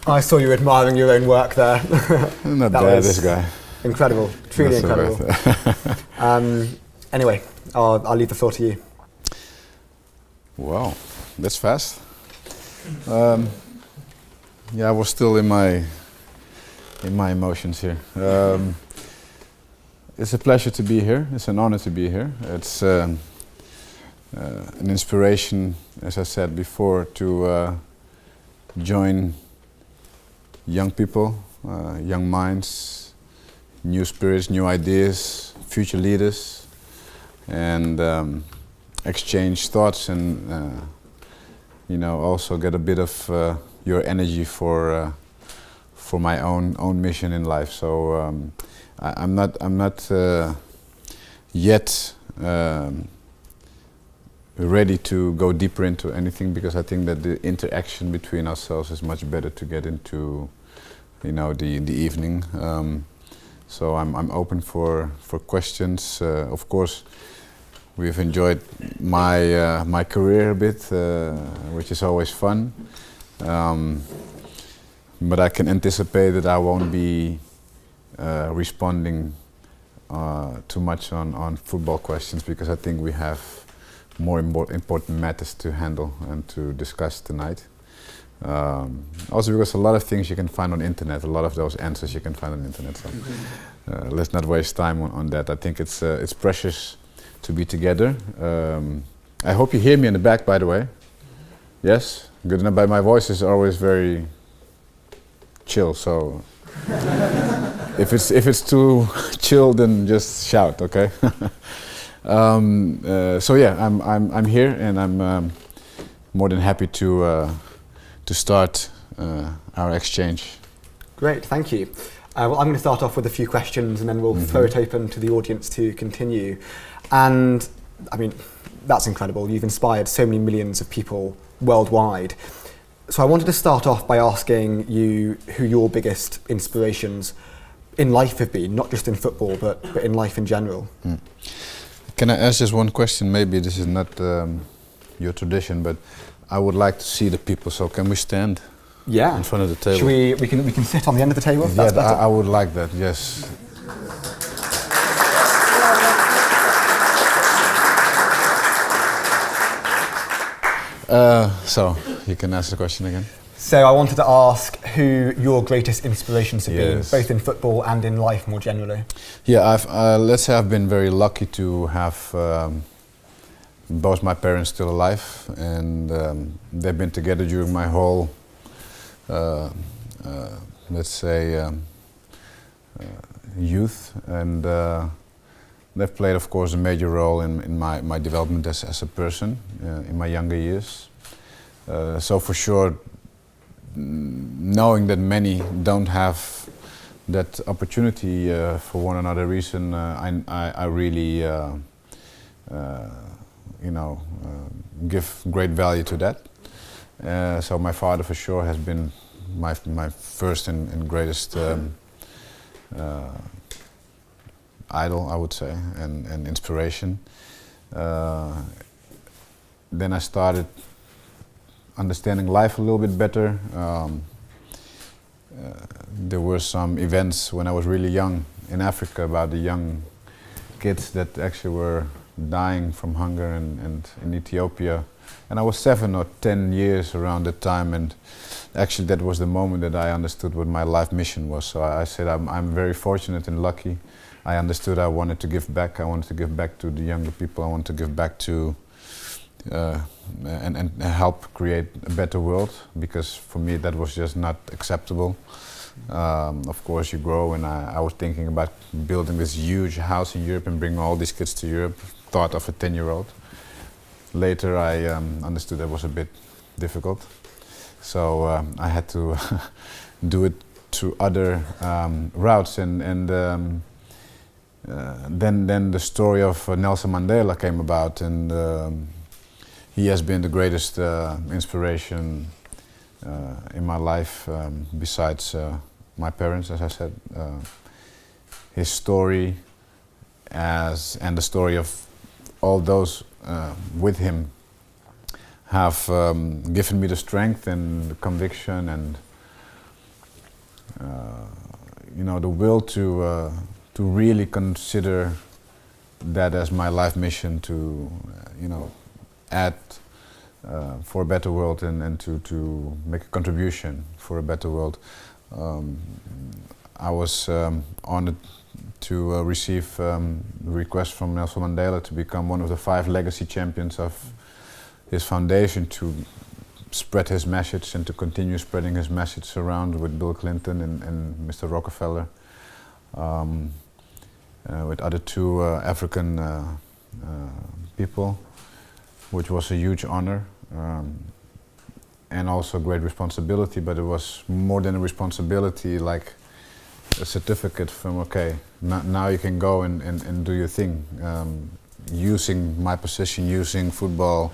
I saw you admiring your own work there. Not bad, this guy. Incredible, truly incredible. Anyway, I'll leave the floor to you. Wow, that's fast. Yeah, I was still in my emotions here. It's a pleasure to be here. It's an honor to be here. It's an inspiration, as I said before, to join young people, young minds, new spirits, new ideas, future leaders, and exchange thoughts and also get a bit of your energy for my own mission in life. So I'm not yet ready to go deeper into anything, because I think that the interaction between ourselves is much better to get into, the evening. So I'm open for questions. Of course, we've enjoyed my career a bit, which is always fun. But I can anticipate that I won't be responding too much on football questions, because I think we have more important matters to handle and to discuss tonight. Also because a lot of things you can find on internet, a lot of those answers you can find on internet. So let's not waste time on that. I think it's precious to be together. I hope you hear me in the back, by the way. Yes? Good enough. But my voice is always very chill, so if it's too chill, then just shout, okay? So yeah, I'm here, and I'm more than happy to start our exchange. Great, thank you. Well, I'm going to start off with a few questions, and then we'll throw it open to the audience to continue. And I mean, that's incredible. You've inspired so many millions of people worldwide. So I wanted to start off by asking you who your biggest inspirations in life have been, not just in football, but in life in general. Can I ask just one question? Maybe this is not your tradition, but I would like to see the people. So can we stand? Yeah. In front of the table? Should we can sit on the end of the table? Yeah, I would like that. Yes. So you can ask the question again. So I wanted to ask who your greatest inspirations have been, both in football and in life more generally. Yeah, let's say I've been very lucky to have both my parents still alive, and they've been together during my whole, let's say, youth, and they've played, of course, a major role in my development as a person in my younger years. So for sure, knowing that many don't have that opportunity for one or another reason, I really, give great value to that. So my father for sure has been my first and greatest idol, I would say, and inspiration. Then I started understanding life a little bit better. There were some events when I was really young in Africa about the young kids that actually were dying from hunger and in Ethiopia. And I was 7 or 10 years around that time, and actually that was the moment that I understood what my life mission was. So I said I'm very fortunate and lucky. I understood I wanted to give back. I wanted to give back to the younger people. I wanted to give back to and help create a better world, because for me that was just not acceptable. Of course you grow, and I was thinking about building this huge house in Europe and bringing all these kids to Europe, thought of a 10-year-old. Later I understood that was a bit difficult, so I had to do it through other routes, and then the story of Nelson Mandela came about, and he has been the greatest inspiration in my life, besides my parents, as I said. His story and the story of all those with him have given me the strength and the conviction and the will to really consider that as my life mission to, add for a better world and to make a contribution for a better world. I was honored to receive a request from Nelson Mandela to become one of the 5 legacy champions of his foundation, to spread his message and to continue spreading his message around with Bill Clinton and Mr. Rockefeller, with other 2 African people, which was a huge honor and also great responsibility, but it was more than a responsibility, like a certificate from, okay, now you can go and do your thing, using my position, using football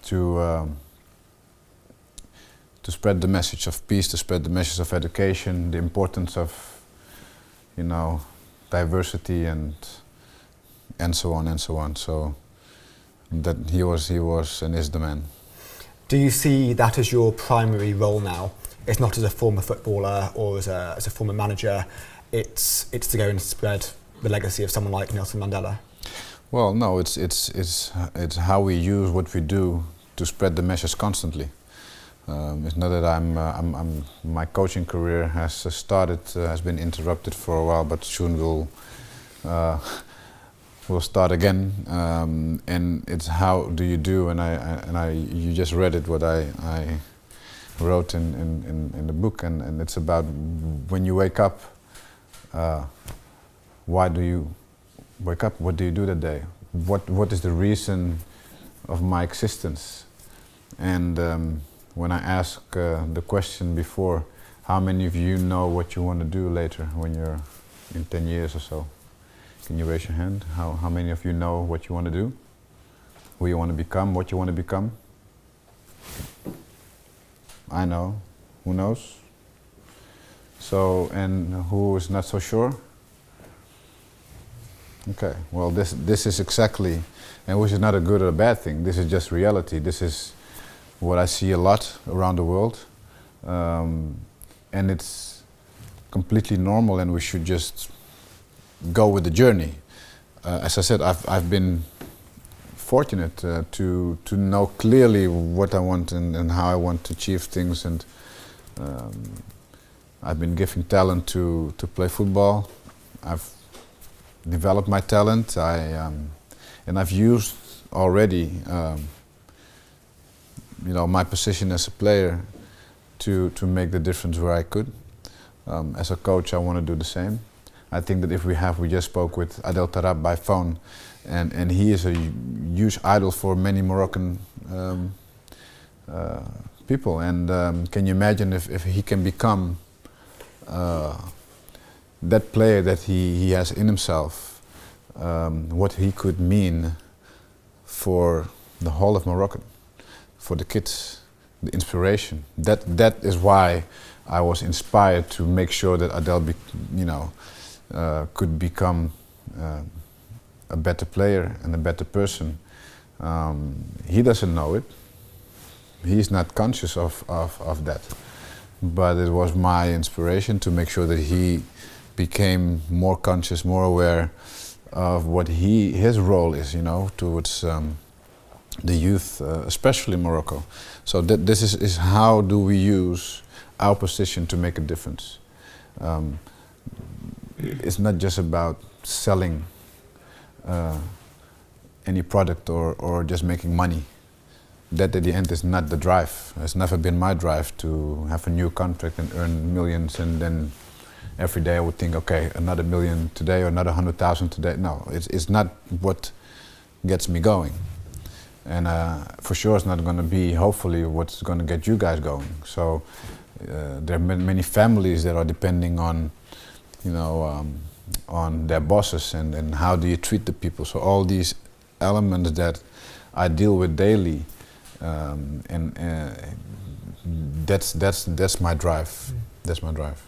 to spread the message of peace, to spread the message of education, the importance of, diversity and so on and so on. So that he was and is the man. Do you see that as your primary role now? It's not as a former footballer or as a former manager. It's to go and spread the legacy of someone like Nelson Mandela. Well, no, it's how we use what we do to spread the message constantly. It's not that my coaching career has has been interrupted for a while, but soon will start again. And it's how do you do, you just read it, what I wrote in the book, and it's about when you wake up, why do you wake up? What do you do that day? What is the reason of my existence? And when I ask the question before, how many of you know what you want to do later when you're in 10 years or so? Can you raise your hand? How many of you know what you want to do? Who you want to become? What you want to become? I know. Who knows? So, and who is not so sure? Okay, well this is exactly, and which is not a good or a bad thing, this is just reality. This is what I see a lot around the world, and it's completely normal, and we should just go with the journey. As I said, I've been fortunate to know clearly what I want and how I want to achieve things, and I've been given talent to play football. I've developed my talent, and I've used already my position as a player to make the difference where I could. As a coach, I want to do the same. I think that we just spoke with Adel Tarab by phone, and he is a huge idol for many Moroccan people. And can you imagine if he can become that player that he has in himself, what he could mean for the whole of Morocco, for the kids, the inspiration. That is why I was inspired to make sure that Adel could become a better player and a better person. He doesn't know it. He's not conscious of that. But it was my inspiration to make sure that he became more conscious, more aware of what his role is, towards the youth, especially Morocco. So this is how do we use our position to make a difference. It's not just about selling any product or just making money. That at the end is not the drive. It's never been my drive to have a new contract and earn millions, and then every day I would think, okay, another million today or another 100,000 today. No, it's not what gets me going. And for sure it's not going to be, hopefully, what's going to get you guys going. So there are many families that are depending on, on their bosses and how do you treat the people. So all these elements that I deal with daily, and that's my drive. That's my drive.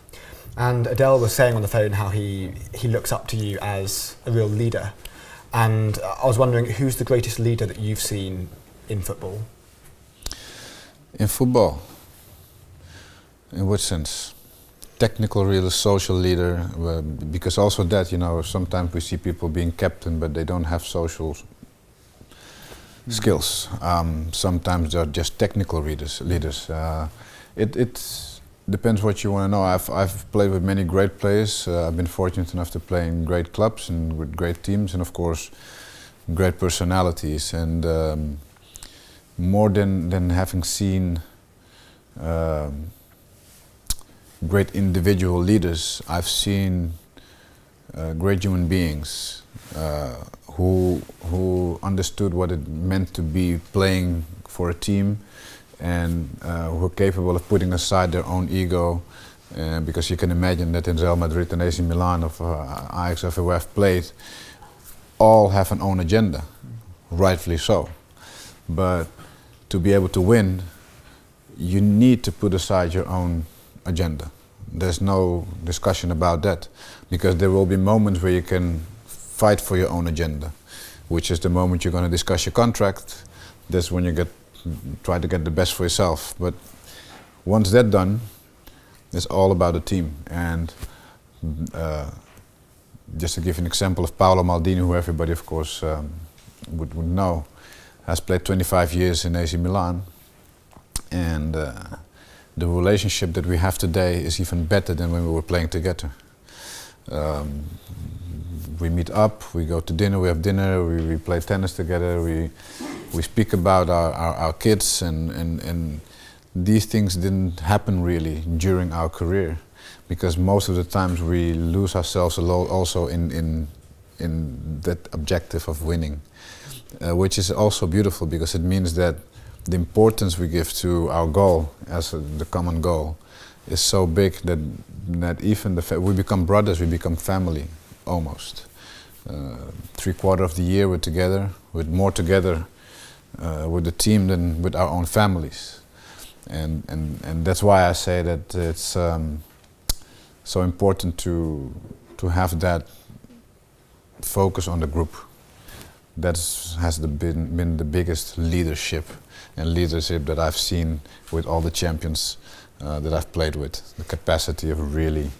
And Adel was saying on the phone how he looks up to you as a real leader. And I was wondering, who's the greatest leader that you've seen in football? In football? In what sense? technical leader, social leader, because also that, you know, sometimes we see people being captain, but they don't have social skills. Sometimes they're just technical leaders. It depends what you want to know. I've played with many great players. I've been fortunate enough to play in great clubs and with great teams, and of course, great personalities. And more than having seen great individual leaders, I've seen great human beings who understood what it meant to be playing for a team, and who were capable of putting aside their own ego, because you can imagine that in Real Madrid and AC Milan, of Ajax, everywhere I've played, all have an own agenda, rightfully so. But to be able to win, you need to put aside your own agenda. There's no discussion about that, because there will be moments where you can fight for your own agenda, which is the moment you're going to discuss your contract. That's when you try to get the best for yourself. But once that's done, it's all about the team. And just to give an example of Paolo Maldini, who everybody of course would know, has played 25 years in AC Milan, and the relationship that we have today is even better than when we were playing together. We meet up, we go to dinner, we have dinner, we play tennis together, we speak about our kids, and these things didn't happen really during our career, because most of the times we lose ourselves also in that objective of winning, which is also beautiful, because it means that the importance we give to our goal as the common goal is so big that even we become brothers, we become family almost. 3/4 of the year we're together, we're more together with the team than with our own families, and that's why I say that it's so important to have that focus on the group. That has been the biggest leadership that I've seen with all the champions that I've played with. The capacity of really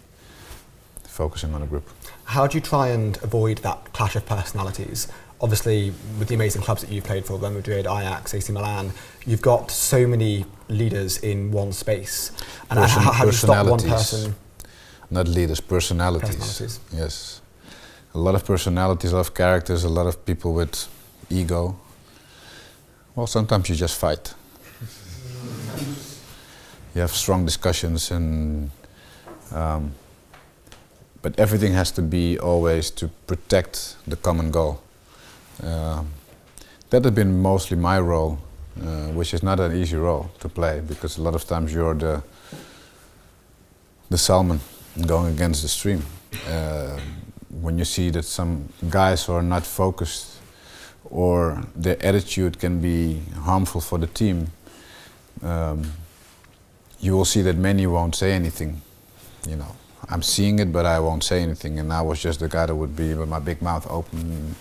focusing on a group. How do you try and avoid that clash of personalities? Obviously, with the amazing clubs that you've played for, Real Madrid, Ajax, AC Milan, you've got so many leaders in one space. And how do you stop one person? Not leaders, personalities. Yes. A lot of personalities, a lot of characters, a lot of people with ego. Well, sometimes you just fight. You have strong discussions, and but everything has to be always to protect the common goal. That has been mostly my role, which is not an easy role to play, because a lot of times you're the salmon going against the stream. When you see that some guys are not focused, or their attitude can be harmful for the team, you will see that many won't say anything. You know, I'm seeing it, but I won't say anything. And I was just the guy that would be with my big mouth open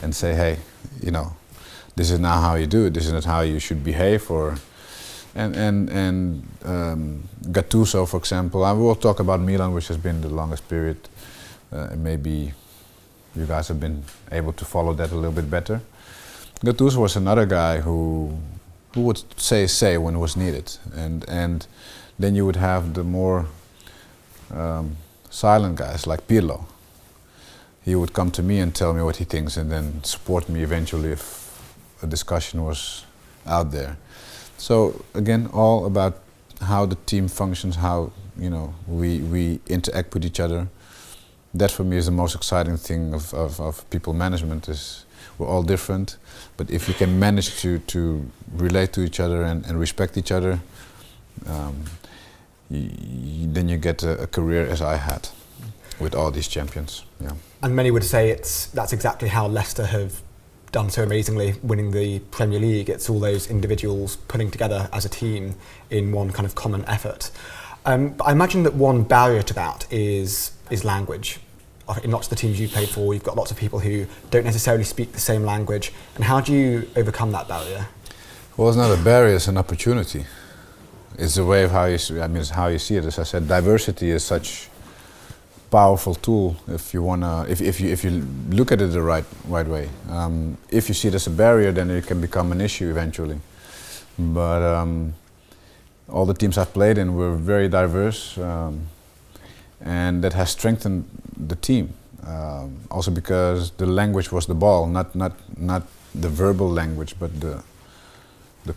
and say, hey, you know, this is not how you do it. This is not how you should behave. Or and Gattuso, for example. I will talk about Milan, which has been the longest period. Maybe you guys have been able to follow that a little bit better. Gattuso was another guy who would say when it was needed, and then you would have the more silent guys like Pirlo. He would come to me and tell me what he thinks, and then support me eventually if a discussion was out there. So again, all about how the team functions, how, you know, we interact with each other. That for me is the most exciting thing of people management. Is we're all different, but if you can manage to relate to each other and respect each other, then you get a career as I had with all these champions. Yeah. And many would say that's exactly how Leicester have done so amazingly, winning the Premier League. It's all those individuals pulling together as a team in one kind of common effort. But I imagine that one barrier to that is language. In lots of the teams you've played for, you've got lots of people who don't necessarily speak the same language. And how do you overcome that barrier? Well, it's not a barrier, it's an opportunity. It's a way of how you. It's how you see it. As I said, diversity is such powerful tool if you wanna, if you look at it the right way. If you see it as a barrier, then it can become an issue eventually. But all the teams I've played in were very diverse, and that has strengthened the team. Also because the language was the ball, not the verbal language, but the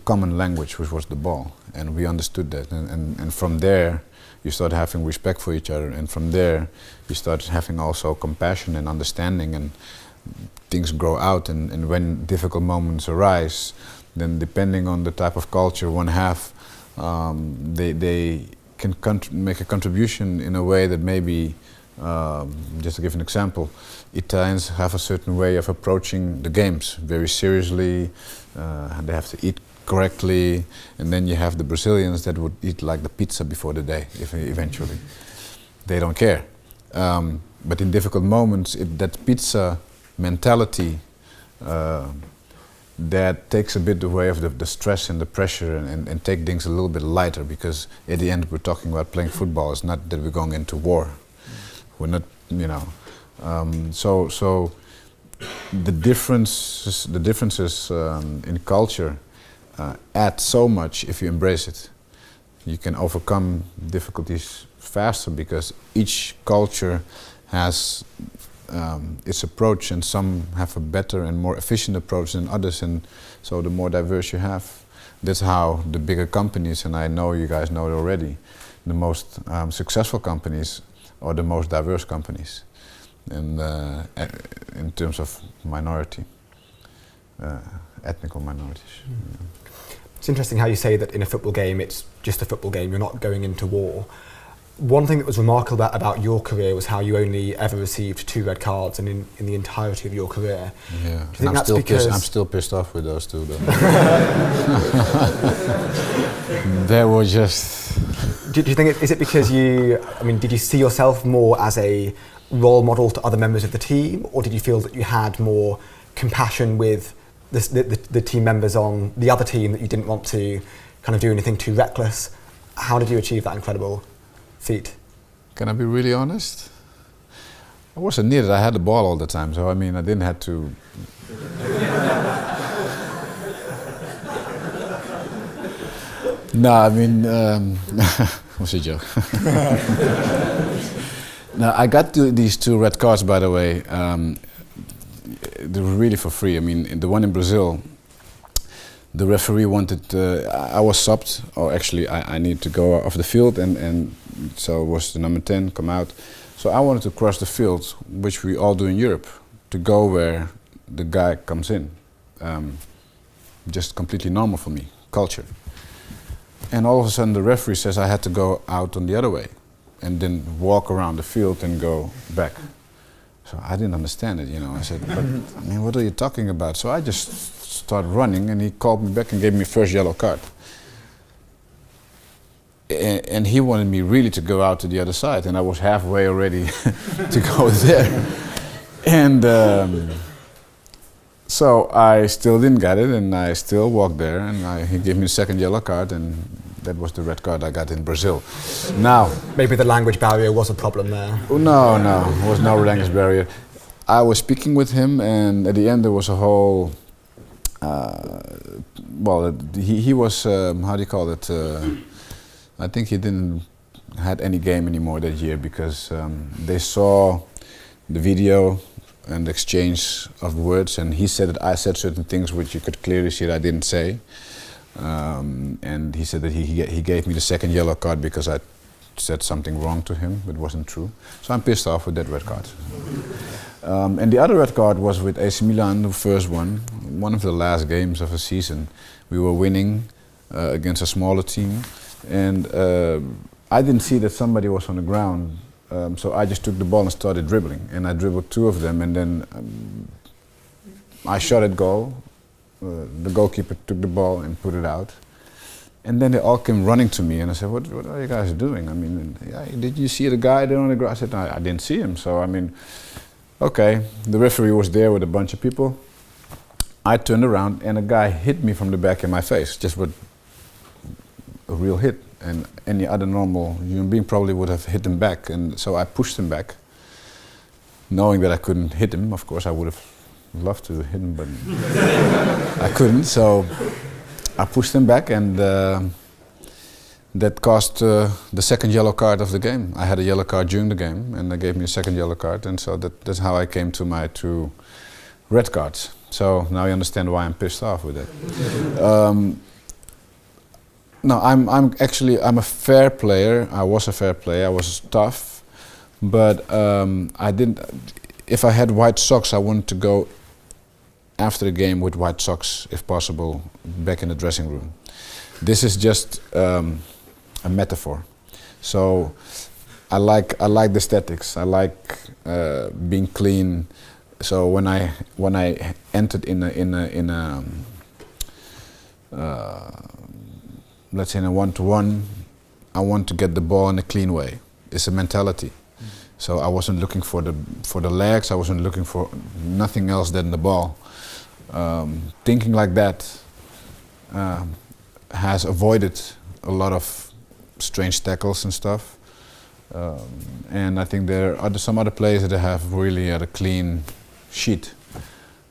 common language, which was the ball, and we understood that. And from there, you start having respect for each other, and from there, you start having also compassion and understanding, and things grow out. And when difficult moments arise, then depending on the type of culture one have, they can make a contribution in a way that maybe, just to give an example, Italians have a certain way of approaching the games very seriously. They have to eat correctly, and then you have the Brazilians that would eat like the pizza before the day, eventually. They don't care. But in difficult moments, that pizza mentality that takes a bit away of the stress and the pressure, and take things a little bit lighter, because at the end we're talking about playing football. It's not that we're going into war. We're not, so the differences in culture add so much if you embrace it. You can overcome difficulties faster because each culture has its approach, and some have a better and more efficient approach than others, and so the more diverse you have, that's how the bigger companies, and I know you guys know it already, the most successful companies are the most diverse companies, and in terms of minority, ethnic minorities. It's interesting how you say that in a football game it's just a football game, you're not going into war. One thing that was remarkable about your career was how you only ever received 2 red cards in the entirety of your career. Yeah, Do you think that's I'm still pissed off with those 2 though. They were just... Do you think is it because did you see yourself more as a role model to other members of the team, or did you feel that you had more compassion with the team members on the other team, that you didn't want to kind of do anything too reckless? How did you achieve that incredible feat? Can I be really honest? I wasn't near it. I had the ball all the time, so I didn't have to. No, was a joke. No, I got these 2 red cards, by the way. They were really for free. The one in Brazil, the referee wanted, I was subbed, or actually I need to go off the field, and so was the number 10 come out. So I wanted to cross the field, which we all do in Europe, to go where the guy comes in. Just completely normal for me, culture. And all of a sudden the referee says I had to go out on the other way, and then walk around the field and go back. So I didn't understand it, I said, but what are you talking about? So I just started running, and he called me back and gave me first yellow card. And he wanted me really to go out to the other side, and I was halfway already to go there. And so I still didn't get it, and I still walked there, and he gave me the second yellow card, and that was the red card I got in Brazil. Now, maybe the language barrier was a problem there. No, there was no language barrier. I was speaking with him, and at the end there was a whole. He was how do you call it? I think he didn't had any game anymore that year, because they saw the video and the exchange of words, and he said that I said certain things which you could clearly see that I didn't say. And he said that he gave me the second yellow card because I said something wrong to him, but it wasn't true. So I'm pissed off with that red card. And the other red card was with AC Milan, the first one of the last games of the season. We were winning against a smaller team, and I didn't see that somebody was on the ground, so I just took the ball and started dribbling, and I dribbled 2 of them, and then I shot at goal. The goalkeeper took the ball and put it out, and then they all came running to me, and I said, what are you guys doing? Did you see the guy there on the ground? I said, no, I didn't see him. So okay, the referee was there with a bunch of people. I turned around, and a guy hit me from the back in my face, just with a real hit, and any other normal human being probably would have hit him back. And so I pushed him back, knowing that I couldn't hit him. Of course, I would have loved to hit him, but I couldn't. So I pushed him back, and that cost the second yellow card of the game. I had a yellow card during the game, and they gave me a second yellow card, and so that's how I came to my 2 red cards. So now you understand why I'm pissed off with it. No, I'm a fair player. I was a fair player. I was tough, but I didn't. If I had white socks, I wanted to go after the game with white socks, if possible, back in the dressing room. This is just a metaphor. So I like the aesthetics. I like being clean. So when I entered in a let's say in a one-to-one, I want to get the ball in a clean way. It's a mentality. So I wasn't looking for the legs. I wasn't looking for nothing else than the ball. Thinking like that has avoided a lot of strange tackles and stuff. And I think there are some other players that have really had a clean sheet.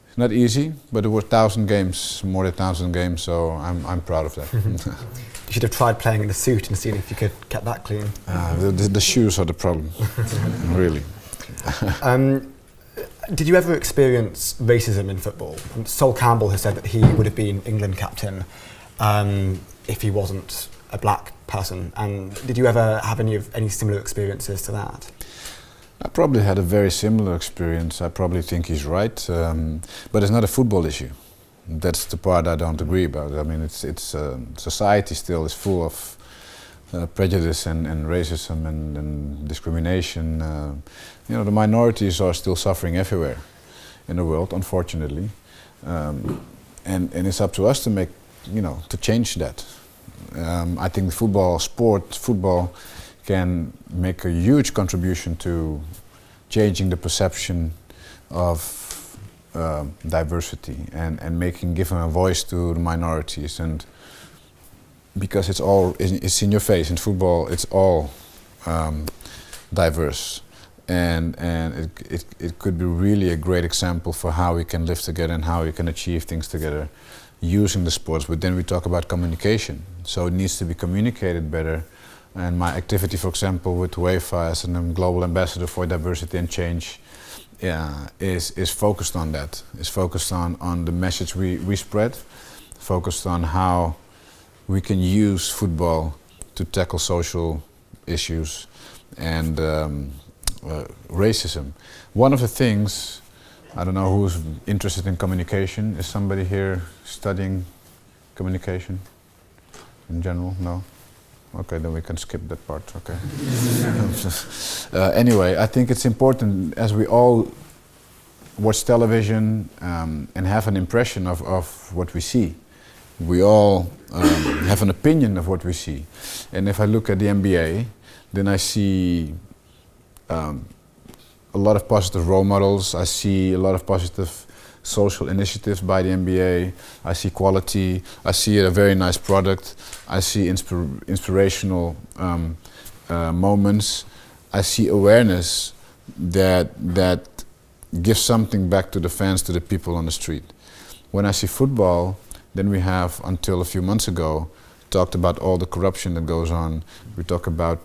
It's not easy, but it was 1,000 games, more than 1,000 games, so I'm proud of that. You should have tried playing in a suit and seen if you could get that clean. The shoes are the problem, really. Did you ever experience racism in football? Sol Campbell has said that he would have been England captain if he wasn't a black person. And did you ever have any similar experiences to that? I probably had a very similar experience. I probably think he's right, but it's not a football issue. That's the part I don't agree about. I mean, it's society still is full of prejudice and racism and discrimination. You know, the minorities are still suffering everywhere in the world, unfortunately, and it's up to us to make, to change that. I think football can make a huge contribution to changing the perception of diversity and giving a voice to the minorities. And because it's in your face in football, it's all diverse, and it could be really a great example for how we can live together and how we can achieve things together using the sports. But then we talk about communication, so it needs to be communicated better. And my activity, for example, with UEFA as a global ambassador for diversity and change, is focused on that. It's focused on the message we spread, focused on how we can use football to tackle social issues and racism. One of the things, I don't know who's interested in communication. Is somebody here studying communication in general? No? Okay, then we can skip that part, okay. Anyway, I think it's important, as we all watch television and have an impression of what we see. We all have an opinion of what we see. And if I look at the NBA, then I see a lot of positive role models. I see a lot of positive social initiatives by the NBA. I see quality. I see a very nice product. I see inspirational moments. I see awareness that gives something back to the fans, to the people on the street. When I see football, then we have, until a few months ago, talked about all the corruption that goes on. We talk about,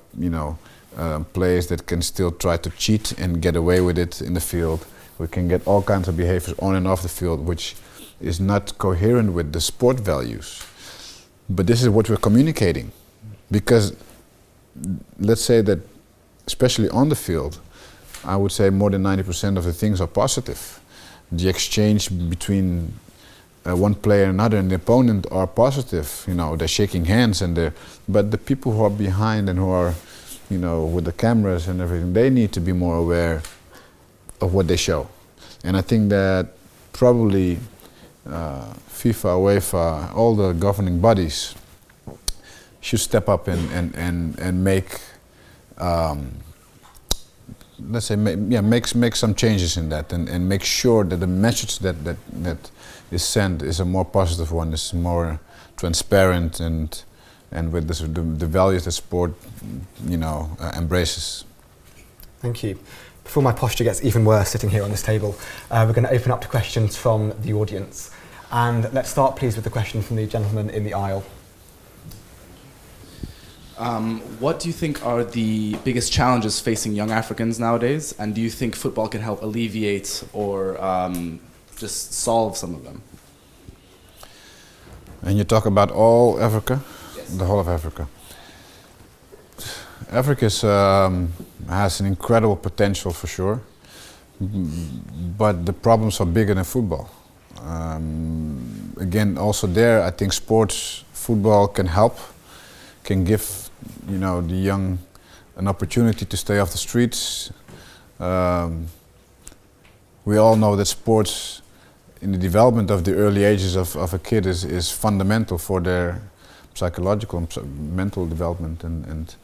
players that can still try to cheat and get away with it in the field. We can get all kinds of behaviors on and off the field, which is not coherent with the sport values. But this is what we're communicating. Because let's say that, especially on the field, I would say more than 90% of the things are positive. The exchange between one player and another and the opponent are positive. They're shaking hands but the people who are behind and who are, with the cameras and everything, they need to be more aware of what they show. And I think that probably FIFA, UEFA, all the governing bodies should step up and make, let's say, make some changes in that and make sure that the message that is sent is a more positive one, is more transparent and and with the values that sport, embraces. Thank you. Before my posture gets even worse sitting here on this table, we're going to open up to questions from the audience. And let's start, please, with the question from the gentleman in the aisle. What do you think are the biggest challenges facing young Africans nowadays? And do you think football can help alleviate or just solve some of them? And you talk about all Africa? Yes. The whole of Africa. Africa has an incredible potential for sure, but the problems are bigger than football. Again, also there, I think football can help, can give the young an opportunity to stay off the streets. We all know that sports in the development of the early ages of a kid is fundamental for their psychological and mental development, and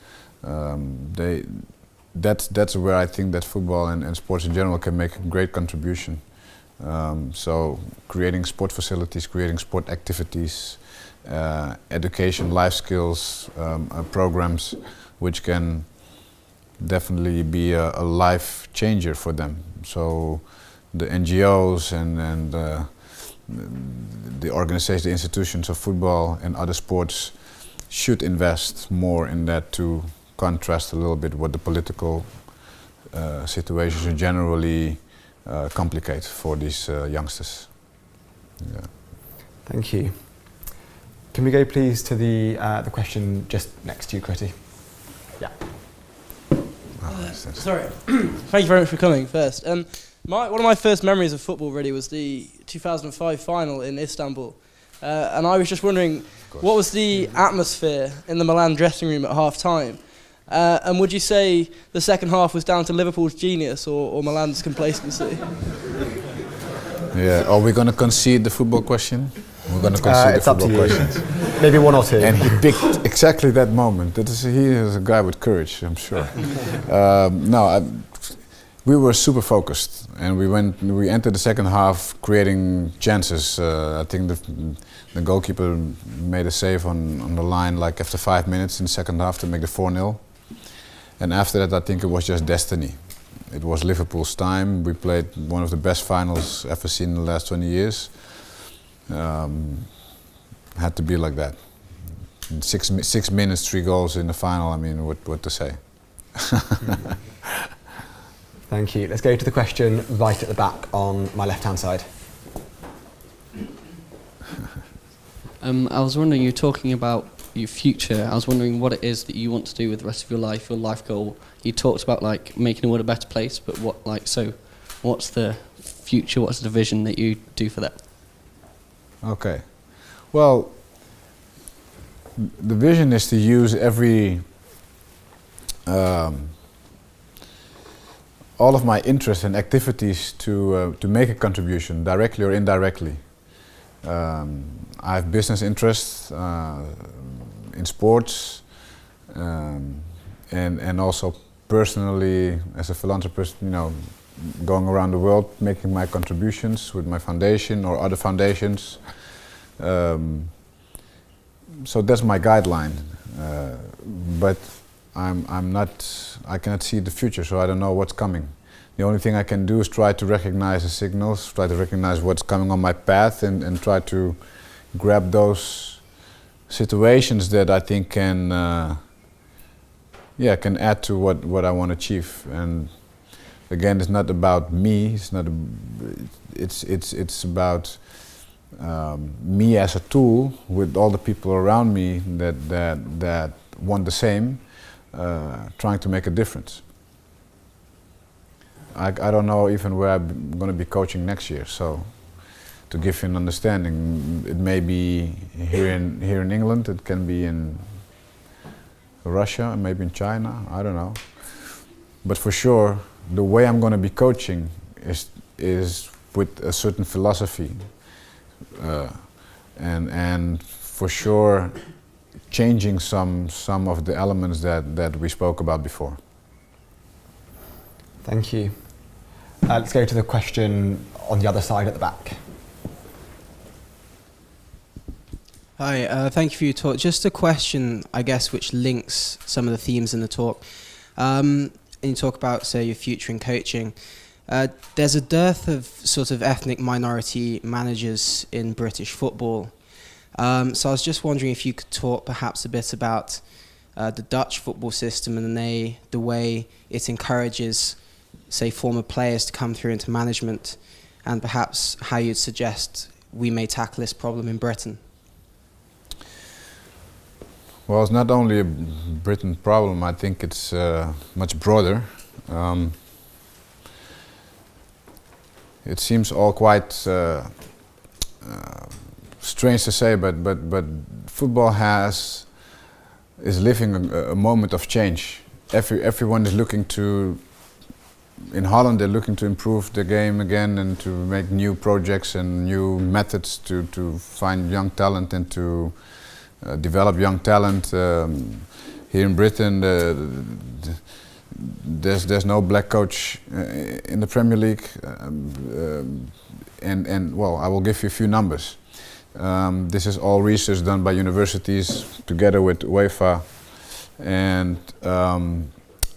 that's where I think that football and sports in general can make a great contribution. So creating sport facilities, creating sport activities, education, life skills programs, which can definitely be a life changer for them. So the NGOs and the organizations, the institutions of football and other sports should invest more in that to contrast a little bit what the political situations generally complicate for these youngsters. Yeah. Thank you. Can we go please to the question just next to you, Kriti? Yeah. Sorry. Thank you very much for coming first. One of my first memories of football really was the 2005 final in Istanbul. And I was just wondering, what was the atmosphere in the Milan dressing room at half-time? And would you say the second half was down to Liverpool's genius or Milan's complacency? Yeah, are we going to concede the football question? We're going to concede the football question. Maybe one or two. And he picked exactly that moment. He is a guy with courage, I'm sure. We were super focused, and we entered the second half creating chances. I think the goalkeeper made a save on the line like after 5 minutes in the second half to make the 4-0. And after that, I think it was just destiny. It was Liverpool's time. We played one of the best finals ever seen in the last 20 years. Had to be like that. In 6 minutes, 3 goals in the final. I mean, what to say? Thank you. Let's go to the question right at the back on my left-hand side. I was wondering, you're talking about your future. I was wondering what it is that you want to do with the rest of your life goal. You talked about like making the world a better place, but what's the future? What's the vision that you do for that? Okay. Well, the vision is to use all of my interests and activities to make a contribution, directly or indirectly. I have business interests in sports, and also personally as a philanthropist, going around the world making my contributions with my foundation or other foundations. So that's my guideline, but I cannot see the future, so I don't know what's coming. The only thing I can do is try to recognize the signals, try to recognize what's coming on my path, and try to grab those situations that I think can add to what I want to achieve. And again, it's not about me. It's about me as a tool with all the people around me that want the same, trying to make a difference. I don't know even where I'm going to be coaching next year, so to give you an understanding, it may be here in England, it can be in Russia, maybe in China, I don't know. But for sure, the way I'm going to be coaching is with a certain philosophy, and for sure changing some of the elements that we spoke about before. Thank you. Let's go to the question on the other side at the back. Hi, thank you for your talk. Just a question, I guess, which links some of the themes in the talk. And you talk about, say, your future in coaching. There's a dearth of sort of ethnic minority managers in British football. So I was just wondering if you could talk perhaps a bit about the Dutch football system and the way it encourages, say, former players to come through into management, and perhaps how you'd suggest we may tackle this problem in Britain. Well, it's not only a Britain problem, I think it's much broader. It seems all quite strange to say, but football is living a moment of change. Everyone is looking to, in Holland they're looking to improve the game again and to make new projects and new methods to find young talent and to develop young talent. Here in Britain, there's no black coach in the Premier League, and well, I will give you a few numbers. This is all research done by universities together with UEFA, and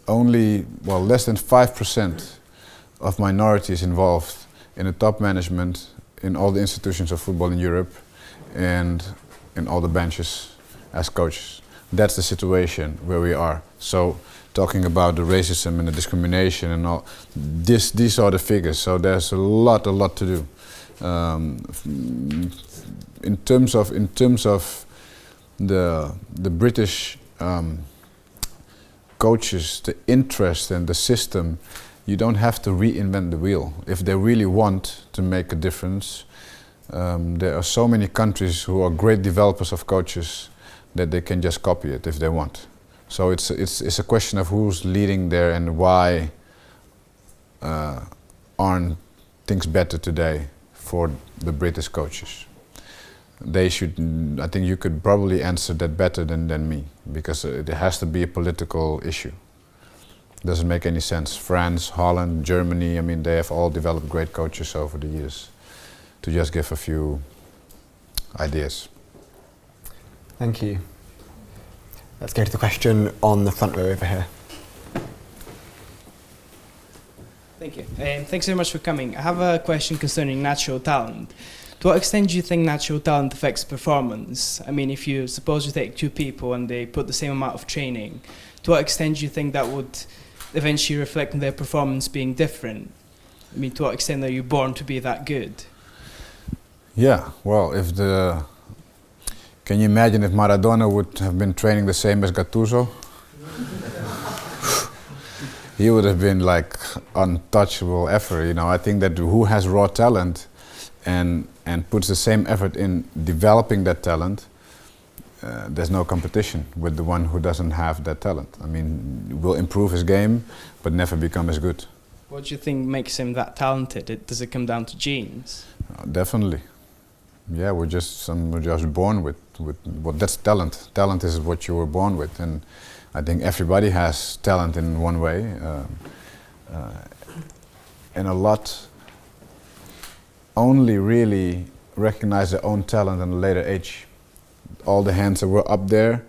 only less than 5% of minorities involved in the top management in all the institutions of football in Europe and in all the benches as coaches. That's the situation where we are. So talking about the racism and the discrimination and all, these are the figures. So there's a lot to do. In terms of the British coaches, the interest and the system, you don't have to reinvent the wheel. If they really want to make a difference, there are so many countries who are great developers of coaches that they can just copy it if they want. So it's a question of who's leading there and why aren't things better today for the British coaches. They should, I think you could probably answer that better than me, because it has to be a political issue. Doesn't make any sense. France, Holland, Germany, I mean, they have all developed great coaches over the years, to just give a few ideas. Thank you. Let's go to the question on the front row over here. Thank you. Thanks very much for coming. I have a question concerning natural talent. To what extent do you think natural talent affects performance? I mean, if you suppose you take two people and they put the same amount of training, to what extent do you think that would eventually reflect on their performance being different? I mean, to what extent are you born to be that good? Yeah, well, can you imagine if Maradona would have been training the same as Gattuso? He would have been like untouchable ever, you know. I think that who has raw talent and puts the same effort in developing that talent, there's no competition with the one who doesn't have that talent. I mean, will improve his game, but never become as good. What do you think makes him that talented? Does it come down to genes? Definitely. Yeah, we're just born with that's talent. Talent is what you were born with, and I think everybody has talent in one way, and a lot only really recognize their own talent at a later age. All the hands that were up there,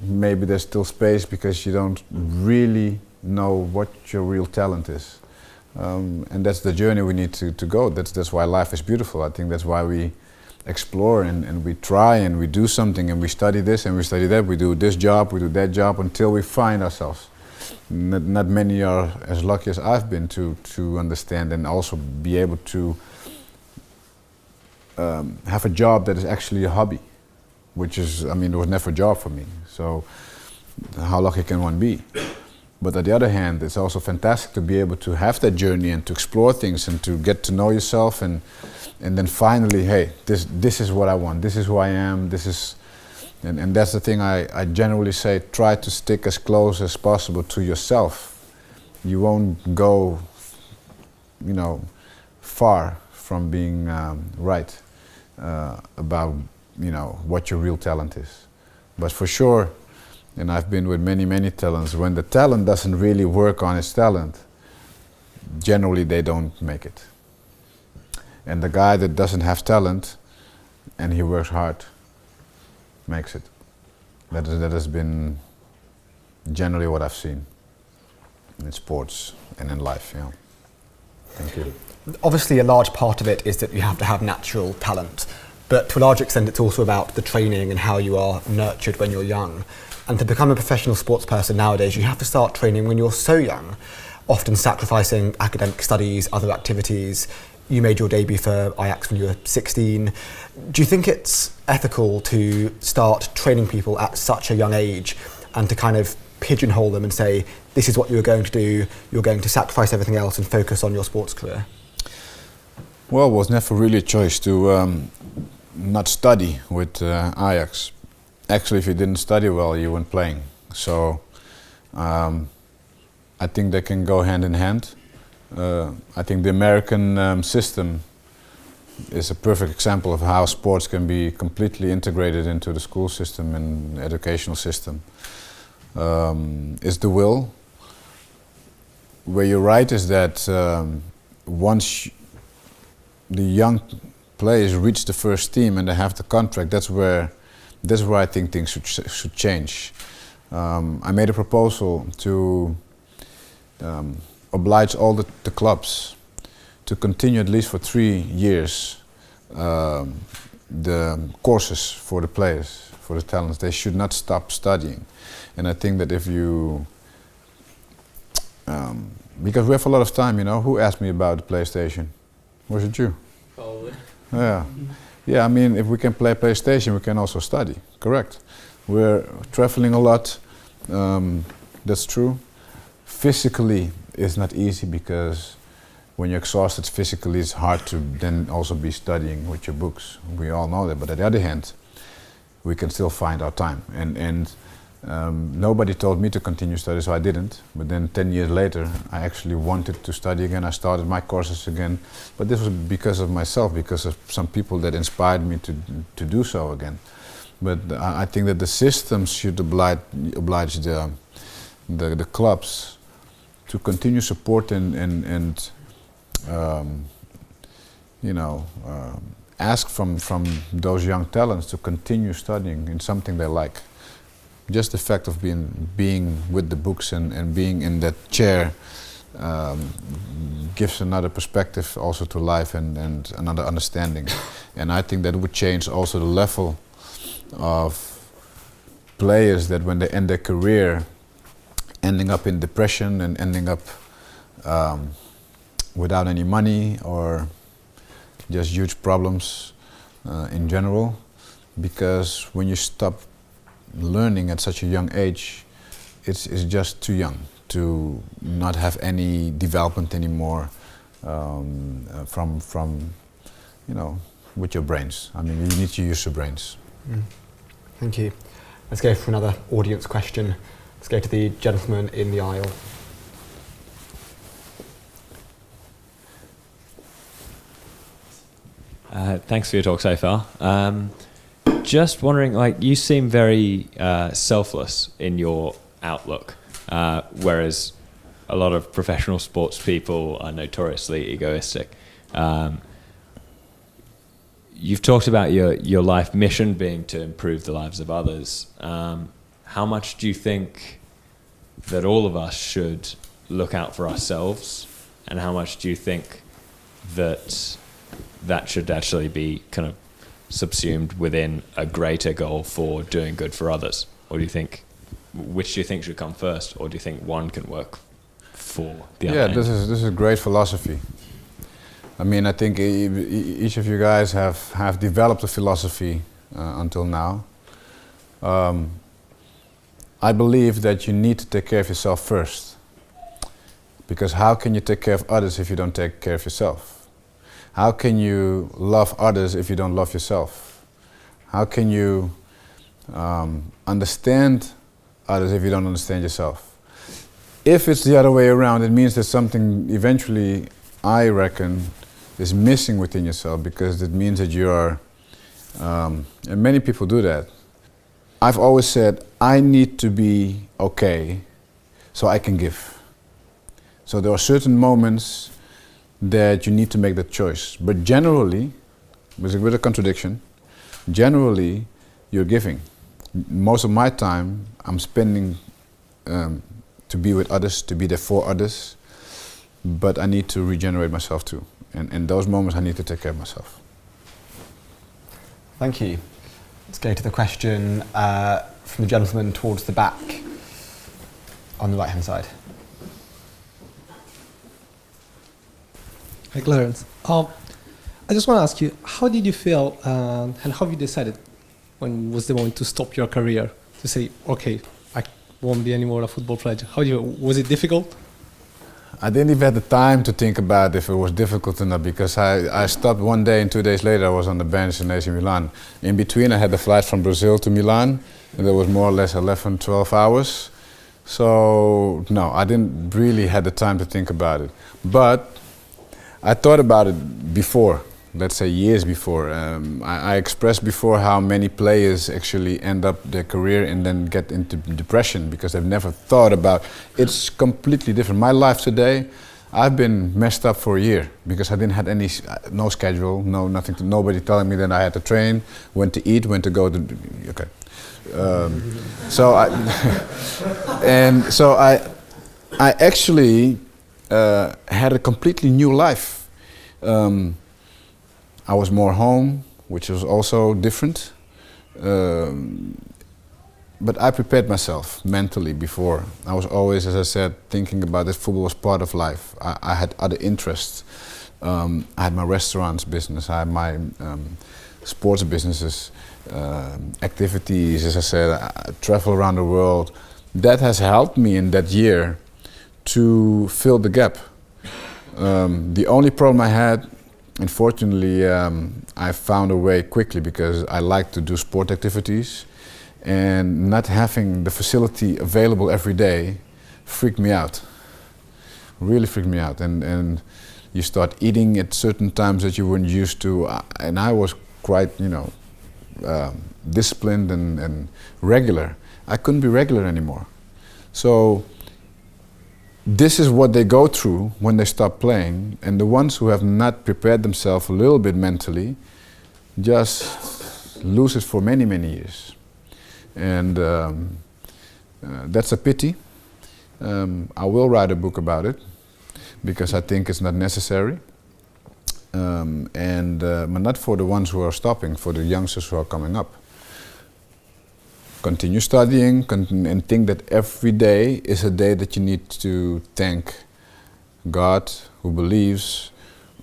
maybe there's still space because you don't really know what your real talent is. And that's the journey we need to go. That's why life is beautiful. I think that's why we explore and we try and we do something and we study this and we study that. We do this job, we do that job until we find ourselves. Not many are as lucky as I've been to understand and also be able to have a job that is actually a hobby, which is, I mean, it was never a job for me. So how lucky can one be? But on the other hand, it's also fantastic to be able to have that journey and to explore things and to get to know yourself and then finally, hey, this is what I want, this is who I am, this is, and that's the thing I generally say, try to stick as close as possible to yourself. You won't go, you know, far from being right about, you know, what your real talent is. But for sure, and I've been with many talents, when the talent doesn't really work on its talent, generally they don't make it. And the guy that doesn't have talent and he works hard, makes it. That has been generally what I've seen in sports and in life. Yeah. Thank you. Obviously, a large part of it is that you have to have natural talent, but to a large extent, it's also about the training and how you are nurtured when you're young. And to become a professional sports person nowadays, you have to start training when you're so young, often sacrificing academic studies, other activities. You made your debut for Ajax when you were 16. Do you think it's ethical to start training people at such a young age and to kind of pigeonhole them and say, this is what you're going to do, you're going to sacrifice everything else and focus on your sports career? Well, it was never really a choice to not study with Ajax. Actually, if you didn't study well, you weren't playing. So I think they can go hand in hand. I think the American system is a perfect example of how sports can be completely integrated into the school system and educational system. Is the will. Where you're right is that once the young players reach the first team and they have the contract, that's where I think things should change. I made a proposal to oblige all the clubs to continue at least for 3 years the courses for the players, for the talents. They should not stop studying. And I think that if you, because we have a lot of time, you know, who asked me about the PlayStation? Was it you? Probably. Yeah. Yeah, I mean, if we can play PlayStation, we can also study, correct? We're traveling a lot, that's true. Physically, it's not easy because when you're exhausted physically, it's hard to then also be studying with your books. We all know that, but on the other hand, we can still find our time. And nobody told me to continue study, so I didn't. But then 10 years later, I actually wanted to study again. I started my courses again. But this was because of myself, because of some people that inspired me to do so again. But I think that the systems should oblige the clubs to continue support and ask from those young talents to continue studying in something they like. Just the fact of being with the books and being in that chair gives another perspective also to life and another understanding. And I think that would change also the level of players that when they end their career, ending up in depression and ending up without any money or just huge problems in general. Because when you stop learning at such a young age, it's just too young to not have any development anymore from with your brains. I mean, you need to use your brains. Thank you. Let's go for another audience question. Let's go to the gentleman in the aisle. Thanks for your talk so far. Just wondering, like, you seem very selfless in your outlook, whereas a lot of professional sports people are notoriously egoistic. You've talked about your life mission being to improve the lives of others. How much do you think that all of us should look out for ourselves, and how much do you think that should actually be kind of subsumed within a greater goal for doing good for others? Or do you think, which do you think should come first, or do you think one can work for the other? Yeah, this is a great philosophy. I mean, I think each of you guys have developed a philosophy until now. I believe that you need to take care of yourself first, because how can you take care of others if you don't take care of yourself? How can you love others if you don't love yourself? How can you understand others if you don't understand yourself? If it's the other way around, it means there's something eventually, I reckon, is missing within yourself, because it means that you are, and many people do that. I've always said, I need to be okay so I can give. So there are certain moments that you need to make that choice. But generally, with a contradiction, generally you're giving. most of my time I'm spending to be with others, to be there for others, but I need to regenerate myself too. And in those moments I need to take care of myself. Thank you. Let's go to the question from the gentleman towards the back on the right-hand side. Hi, Clarence. I just want to ask you, how did you feel and how have you decided when was the moment to stop your career, to say, okay, I won't be anymore a football player? Was it difficult? I didn't even have the time to think about if it was difficult or not, because I stopped one day and 2 days later I was on the bench in AC Milan. In between I had the flight from Brazil to Milan, and that was more or less 11, 12 hours. So no, I didn't really have the time to think about it. But I thought about it before, let's say years before. I expressed before how many players actually end up their career and then get into depression because they've never thought about. It's completely different. My life today, I've been messed up for a year because I didn't have no schedule, nothing, nobody telling me that I had to train, when to eat, when to go to. Okay, so I actually had a completely new life. I was more home, which was also different. But I prepared myself mentally before. I was always, as I said, thinking about that football was part of life. I had other interests. I had my restaurants business, I had my sports businesses, activities, as I said, I travel around the world. That has helped me in that year to fill the gap. The only problem I had, unfortunately, I found a way quickly because I like to do sport activities, and not having the facility available every day freaked me out. Really freaked me out. And you start eating at certain times that you weren't used to, and I was quite, disciplined and regular. I couldn't be regular anymore. So this is what they go through when they stop playing, and the ones who have not prepared themselves a little bit mentally just lose it for many, many years. And that's a pity. I will write a book about it because I think it's not necessary. But not for the ones who are stopping, for the youngsters who are coming up. Continue studying and think that every day is a day that you need to thank God who believes,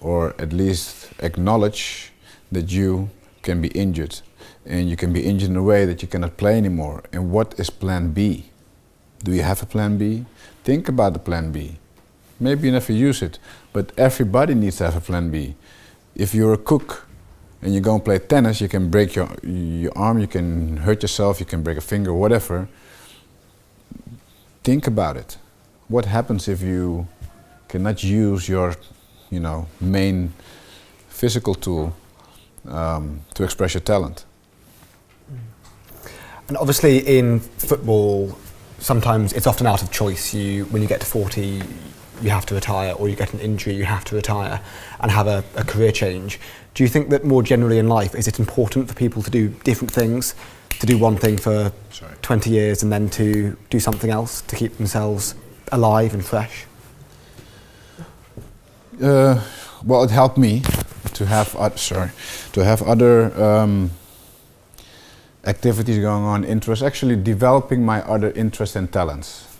or at least acknowledge that you can be injured. And you can be injured in a way that you cannot play anymore. And what is plan B? Do you have a plan B? Think about the plan B. Maybe you never use it, but everybody needs to have a plan B. If you're a cook and you go and play tennis, you can break your arm, you can hurt yourself, you can break a finger, whatever. Think about it. What happens if you cannot use your, main physical tool to express your talent? And obviously in football, sometimes it's often out of choice. When you get to 40, you have to retire, or you get an injury, you have to retire and have a career change. Do you think that more generally in life, is it important for people to do different things, to do one thing for 20 years and then to do something else to keep themselves alive and fresh? Well, it helped me to have other activities going on, interests, actually developing my other interests and talents,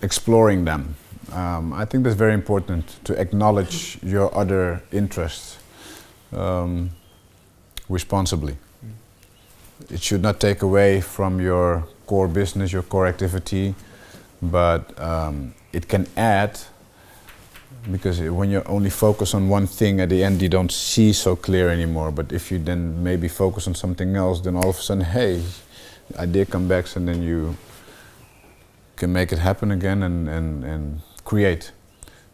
exploring them. I think that's very important, to acknowledge your other interests responsibly. It should not take away from your core business, your core activity, but it can add, because when you only focus on one thing, at the end you don't see so clear anymore. But if you then maybe focus on something else, then all of a sudden, hey, idea comes back, and then you can make it happen again and create.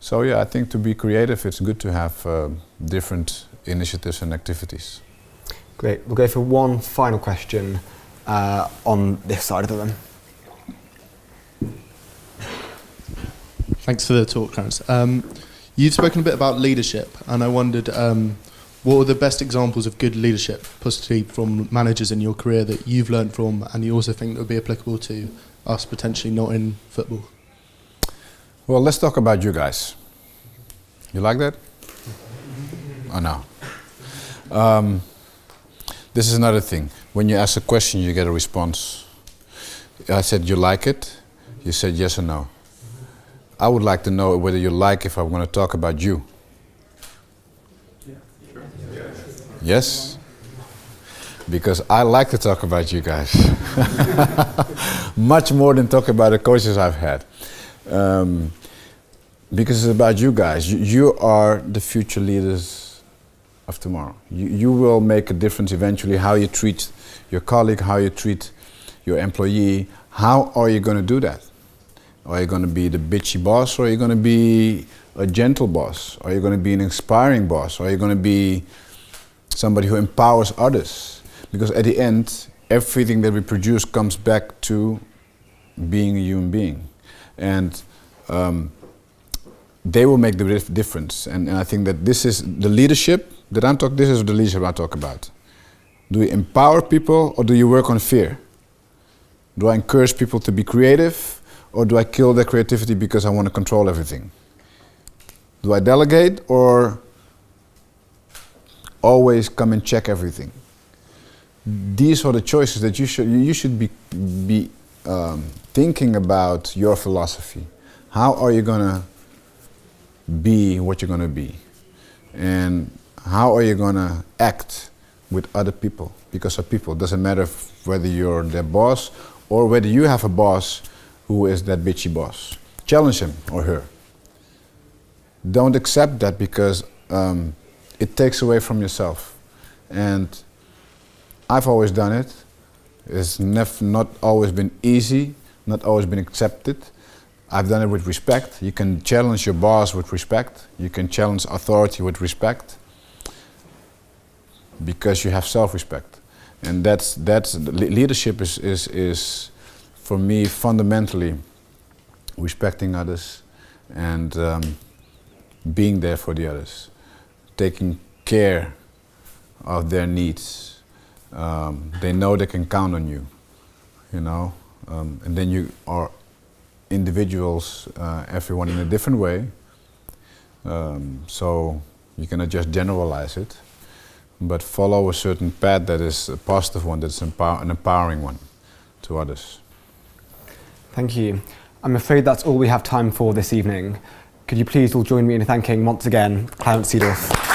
So yeah, I think to be creative, it's good to have different initiatives and activities. Great. We'll go for one final question on this side of the room. Thanks for the talk, Clarence. You've spoken a bit about leadership, and I wondered what are the best examples of good leadership, possibly from managers in your career that you've learned from and you also think that would be applicable to us potentially not in football? Well, let's talk about you guys. You like that? Oh, no. This is another thing. When you ask a question, you get a response. I said, you like it? You said yes or no. I would like to know whether you like if I'm going to talk about you. Yes? Because I like to talk about you guys. Much more than talk about the coaches I've had. Because it's about you guys. You are the future leaders of tomorrow. You will make a difference eventually, how you treat your colleague, how you treat your employee. How are you going to do that? Are you going to be the bitchy boss, or are you going to be a gentle boss? Are you going to be an inspiring boss? Are you going to be somebody who empowers others? Because at the end, everything that we produce comes back to being a human being. And they will make the difference. And I think that this is the leadership that I'm talking, this is the leadership I talk about. Do you empower people, or do you work on fear? Do I encourage people to be creative, or do I kill their creativity because I want to control everything? Do I delegate, or always come and check everything? These are the choices that you should be thinking about your philosophy. How are you going to be what you're going to be? And how are you going to act with other people? Because of people. It doesn't matter whether you're their boss or whether you have a boss who is that bitchy boss. Challenge him or her. Don't accept that, because it takes away from yourself. And I've always done it. It's not always been easy, not always been accepted. I've done it with respect. You can challenge your boss with respect. You can challenge authority with respect, because you have self-respect. And leadership is for me fundamentally respecting others and being there for the others, taking care of their needs. They know they can count on you, you know, and then you are individuals, everyone in a different way, so you cannot just generalize it, but follow a certain path that is a positive one, that's an empowering one to others. Thank you. I'm afraid that's all we have time for this evening. Could you please all join me in thanking once again Clarence Seedorf.